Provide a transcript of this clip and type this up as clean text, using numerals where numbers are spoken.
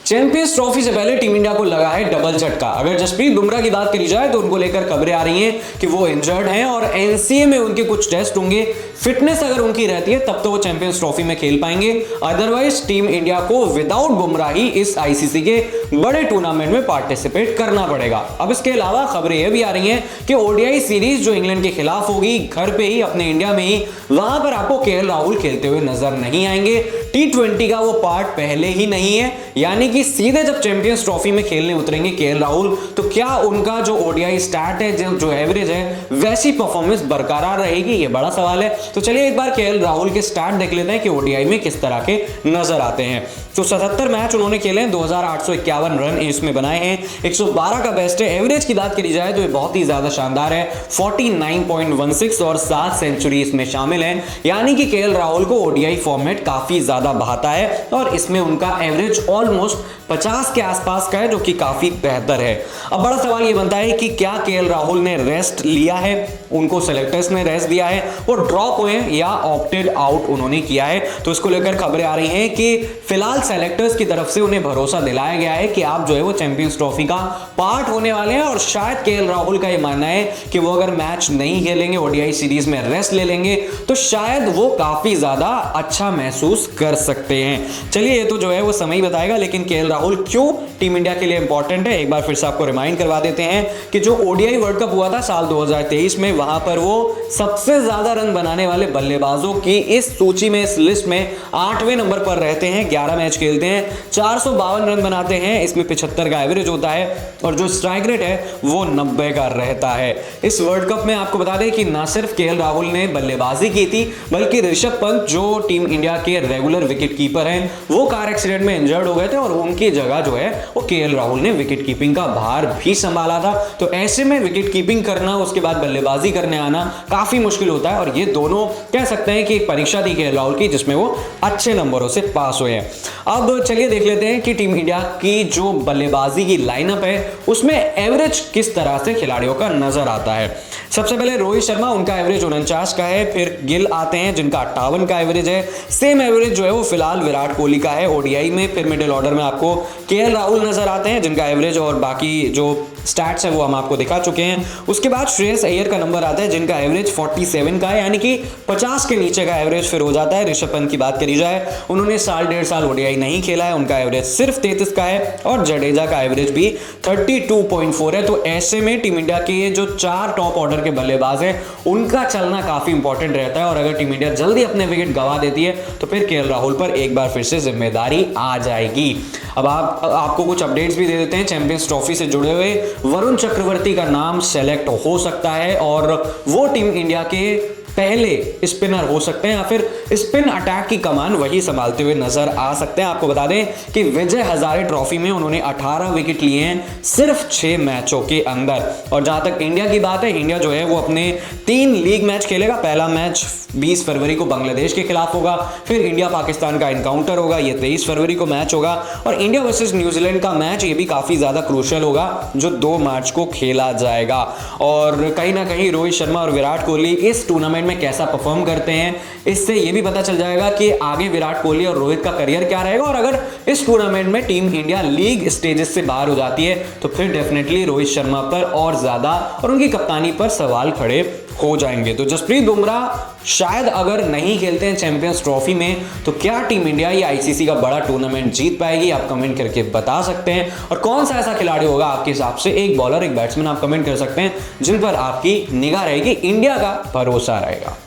Champions trophy से पहले team India को लगा है डबल झटका। अगर जसप्रीत बुमराह की बात करी जाए तो उनको लेकर खबरें आ रही हैं कि वो इंजर्ड हैं और एनसीए में उनके कुछ टेस्ट होंगे। फिटनेस अगर उनकी रहती है तब तो वो चैंपियंस ट्रॉफी में खेल पाएंगे, अदरवाइज टीम इंडिया को विदाउट बुमराह ही इस आईसीसी के बड़े टूर्नामेंट में पार्टिसिपेट करना पड़ेगा। अब इसके अलावा खबरें यह भी आ रही हैं कि ओडीआई सीरीज जो इंग्लैंड के खिलाफ होगी घर पे ही अपने इंडिया में ही, वहां पर आपको केएल राहुल खेलते हुए नजर नहीं आएंगे। टी20 का वो पार्ट पहले ही नहीं है, यानी कि सीधे जब चैंपियंस ट्रॉफी में खेलने उतरेंगे केएल राहुल तो क्या उनका जो ओडीआई स्टार्ट है, जो एवरेज है, वैसी परफॉर्मेंस बरकरार रहेगी, ये बड़ा सवाल है। तो चलिए एक बार केएल राहुल के स्टार्ट देख लेते हैं कि ओडीआई में किस तरह के नजर आते हैं। तो 77 मैच उन्होंने खेले हैं, 2851 रन इसमें बनाए हैं, 112 का बेस्ट है। एवरेज की बात करी जाए तो ये बहुत ही ज्यादा शानदार है, 49.16 और 7 सेंचुरी इसमें शामिल है, यानी कि केएल राहुल को ओडीआई फॉर्मेट काफी ज्यादा भाता है और इसमें उनका एवरेज ऑलमोस्ट 50 के आसपास का है, जो कि काफी बेहतर है। अब बड़ा सवाल ये बनता है कि क्या केएल राहुल ने रेस्ट लिया है, उनको सेलेक्टर्स ने रेस्ट दिया है, वो ड्रॉप हुए या ऑप्टेड आउट उन्होंने किया है। तो इसको लेकर खबरें आ रही हैं कि फिलहाल सेलेक्टर्स की तरफ से उन्हें भरोसा दिलाया गया है कि आप जो है वो चैंपियंस ट्रॉफी का पार्ट होने वाले हैं और शायद केएल राहुल का ये मानना है कि वो अगर मैच नहीं खेलेंगे, ओडीआई सीरीज में रेस्ट ले लेंगे, तो शायद वो काफी ज्यादा अच्छा महसूस कर सकते हैं। चलिए ये तो जो है वो समय ही बताएगा, लेकिन केएल राहुल क्यों टीम इंडिया के लिए इंपॉर्टेंट है एक बार फिर से आपको रिमाइंड करवा देते हैं कि जो ओडीआई वर्ल्ड कप हुआ था साल 2023 में, वहां पर वो सबसे ज्यादा रन बनाने वाले बल्लेबाजों की इस सूची में, इस लिस्ट में 8वें नंबर पर रहते हैं। 11 मैच खेलते हैं, 452 रन बनाते हैं, इसमें 75 का एवरेज होता है और जो स्ट्राइक रेट है वो 90 का रहता है। इस वर्ल्ड कप में आपको बता दें कि ना सिर्फ केएल राहुल ने बल्लेबाजी की थी, बल्कि ऋषभ पंत जो टीम इंडिया के रेगुलर विकेट कीपर हैं, वो कार एक्सीडेंट में इंजर्ड हो गए थे और उनकी जगह जो है वो केएल राहुल ने विकेट कीपिंग का भार भी संभाला था। तो ऐसे में विकेट कीपिंग करना, उसके बाद बल्लेबाजी करने आना काफी मुश्किल होता है और ये दोनों कह सकते हैं कि एक परीक्षा थी केएल राहुल की, जिसमें वो अच्छे नंबरों से पास हुए हैं। अब चलिए देख लेते हैं कि टीम इंडिया की जो बल्लेबाजी की लाइनअप है उसमें एवरेज किस तरह से खिलाड़ियों का नजर आता है। सबसे पहले रोहित शर्मा, उनका एवरेज 49 का है। फिर गिल आते हैं जिनका 58 का एवरेज है। सेम एवरेज जो है वो फिलहाल विराट कोहली का है ओडीआई में। फिर मिडिल ऑर्डर में आपको केएल राहुल नजर आते हैं जिनका एवरेज और बाकी जो स्टैट्स है वो हम आपको दिखा चुके हैं। उसके बाद श्रेयस अय्यर का नंबर आता है जिनका एवरेज 47 का है, यानी कि 50 के नीचे का एवरेज फिर हो जाता है। ऋषभ पंत की बात करी जाए, उन्होंने साल 1.5 साल ओडीआई नहीं खेला है, उनका एवरेज सिर्फ 33 का है और जडेजा का एवरेज भी 32.4 है। तो ऐसे में टीम इंडिया के जो 4 टॉप ऑर्डर के बल्लेबाज हैं उनका चलना काफी इंपॉर्टेंट रहता है और अगर टीम इंडिया जल्दी अपने विकेट गंवा देती है तो फिर केएल राहुल पर एक बार फिर से जिम्मेदारी आ जाएगी। अब आपको कुछ अपडेट्स भी दे देते हैं चैंपियंस ट्रॉफी से जुड़े हुए। वरुण चक्रवर्ती का नाम सेलेक्ट हो सकता है और वो टीम इंडिया के पहले स्पिनर हो सकते हैं या फिर स्पिन अटैक की कमान वही संभालते हुए नजर आ सकते हैं। आपको बता दें कि विजय हजारे ट्रॉफी में उन्होंने 18 विकेट लिए हैं सिर्फ 6 मैचों के अंदर। और जहां तक इंडिया की बात है, इंडिया जो है वो अपने 3 लीग मैच खेलेगा। पहला मैच 20 फरवरी को बांग्लादेश के खिलाफ होगा, फिर इंडिया पाकिस्तान का एनकाउंटर होगा, ये 23 फरवरी को मैच होगा और इंडिया वर्सेस न्यूजीलैंड का मैच ये भी काफी ज्यादा क्रूशियल होगा जो 2 मार्च को खेला जाएगा। और कहीं ना कहीं रोहित शर्मा और विराट कोहली इस टूर्नामेंट में कैसा परफॉर्म करते हैं, इससे यह भी पता चल जाएगा कि आगे विराट कोहली और रोहित का करियर क्या रहेगा। और अगर इस टूर्नामेंट में टीम इंडिया लीग स्टेजेस से बाहर हो जाती है तो फिर डेफिनेटली रोहित शर्मा पर और ज्यादा और उनकी कप्तानी पर सवाल खड़े हो जाएंगे। तो जसप्रीत बुमराह शायद अगर नहीं खेलते हैं चैंपियंस ट्रॉफी में तो क्या टीम इंडिया या आईसीसी का बड़ा टूर्नामेंट जीत पाएगी? आप कमेंट करके बता सकते हैं। और कौन सा ऐसा खिलाड़ी होगा आपके हिसाब से, एक बॉलर एक बैट्समैन, आप कमेंट कर सकते हैं जिन पर आपकी निगाह रहेगी, इंडिया का भरोसा रहेगा।